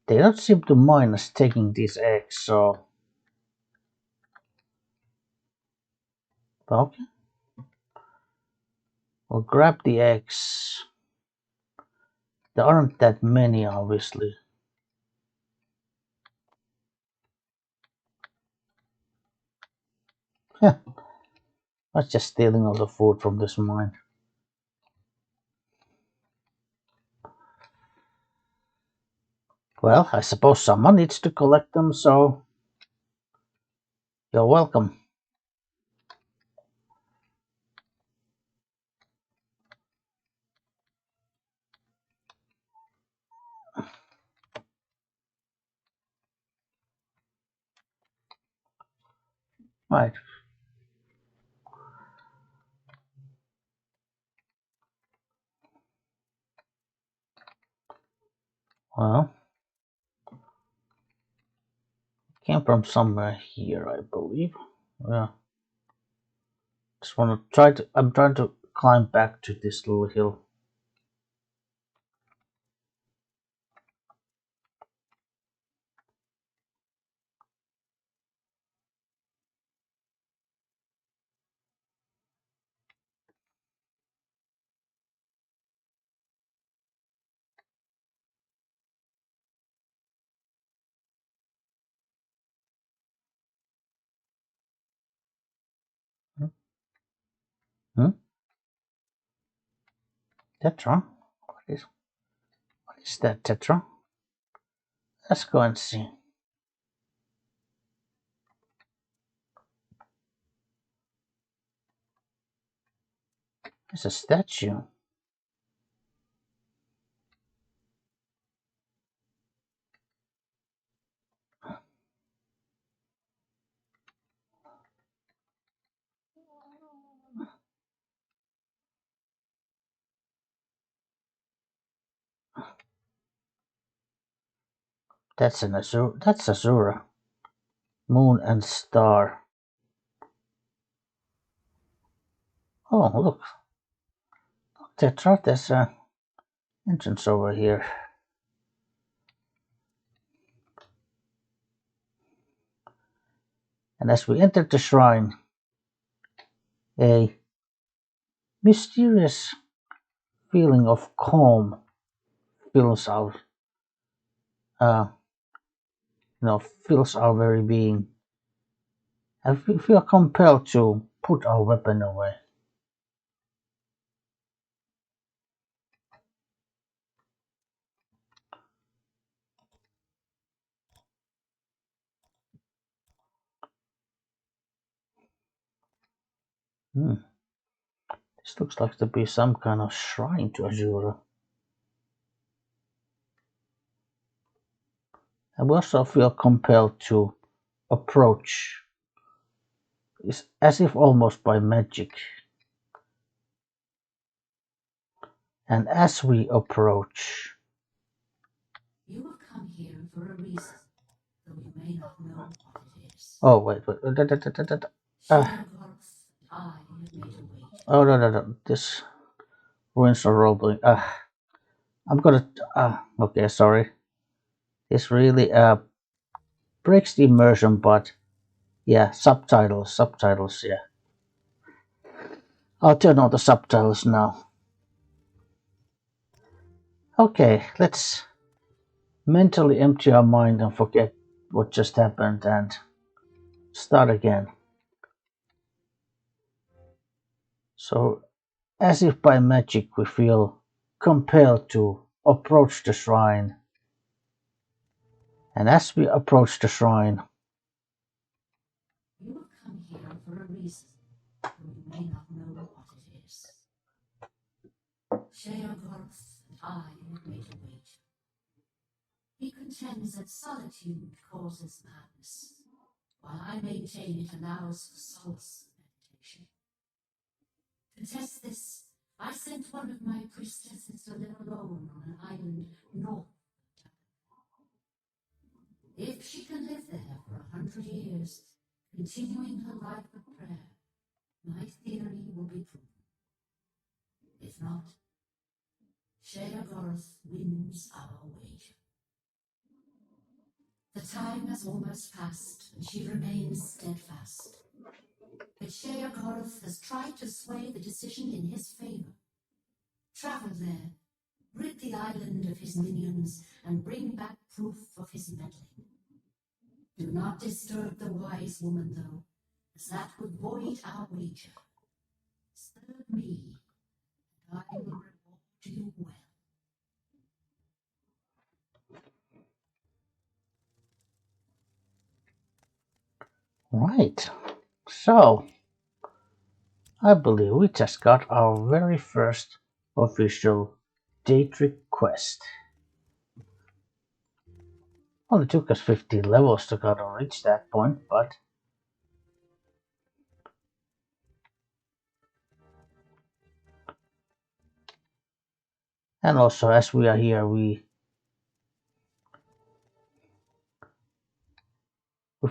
they don't seem to mind us taking these eggs, so. Okay. We'll grab the eggs. There aren't that many, obviously. That's just stealing all the food from this mine. Well, I suppose someone needs to collect them, so you're welcome. Right. Well, came from somewhere here, I believe. Yeah. Just want to try to. I'm trying to climb back to this little hill. Hmm? Tetra? What is that, Tetra? Let's go and see. It's a statue. That's an Azura. That's Azura. Moon and star. Oh, look. Tetra, there's an entrance over here. And as we enter the shrine, a mysterious feeling of calm fills our, uh, fills our very being. And we feel compelled to put our weapon away. Hmm. This looks like to be some kind of shrine to Azura. And we also feel compelled to approach, as if almost by magic. And as we approach, You have come here for a reason, though you may not know what it is. oh wait, Sheogoth and I have made a wager. oh no, this ruins the roleplay. I'm gonna, okay, sorry. This really breaks the immersion, but yeah, subtitles, yeah. I'll turn on the subtitles now. Okay, let's mentally empty our mind and forget what just happened and start again. So, as if by magic, we feel compelled to approach the shrine. And as we approach the shrine, You have come here for a reason, though you may not know what it is. Sheogoth and I have made a wager. He contends that solitude causes madness, while I maintain it allows for solace and meditation. To test this, I sent one of my priestesses to live alone on an island north of Tabernacl. If she can live there for 100 years, continuing her life of prayer, my theory will be proven. If not, Sheogoth wins our wager. The time has almost passed, and she remains steadfast. But Sheogoth has tried to sway the decision in his favor. Travel there, rid the island of his minions, and bring back proof of his meddling. Do not disturb the wise woman, though, as that would void our wager. Serve me, and I will reward you well. right. So, I believe we just got our very first official Daedric quest. Only took us 50 levels to kind of reach that point, but and also as we are here, we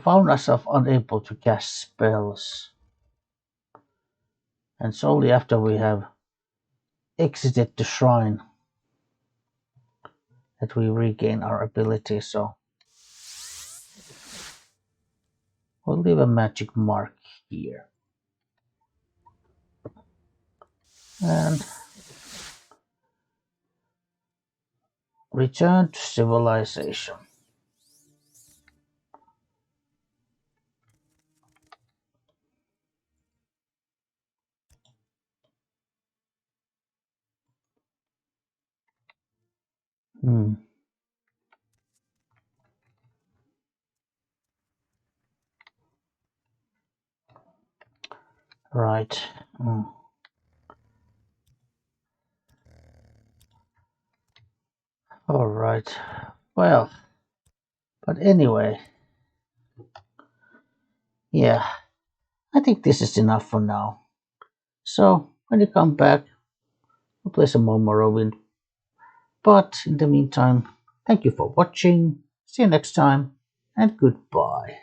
found ourselves unable to cast spells, and it's only after we have exited the shrine that we regain our ability. So we'll leave a magic mark here. And return to civilization. Right. All right. Well, but anyway, yeah, I think this is enough for now. So when you come back, we'll play some more Morrowind. But in the meantime, thank you for watching. See you next time, and goodbye.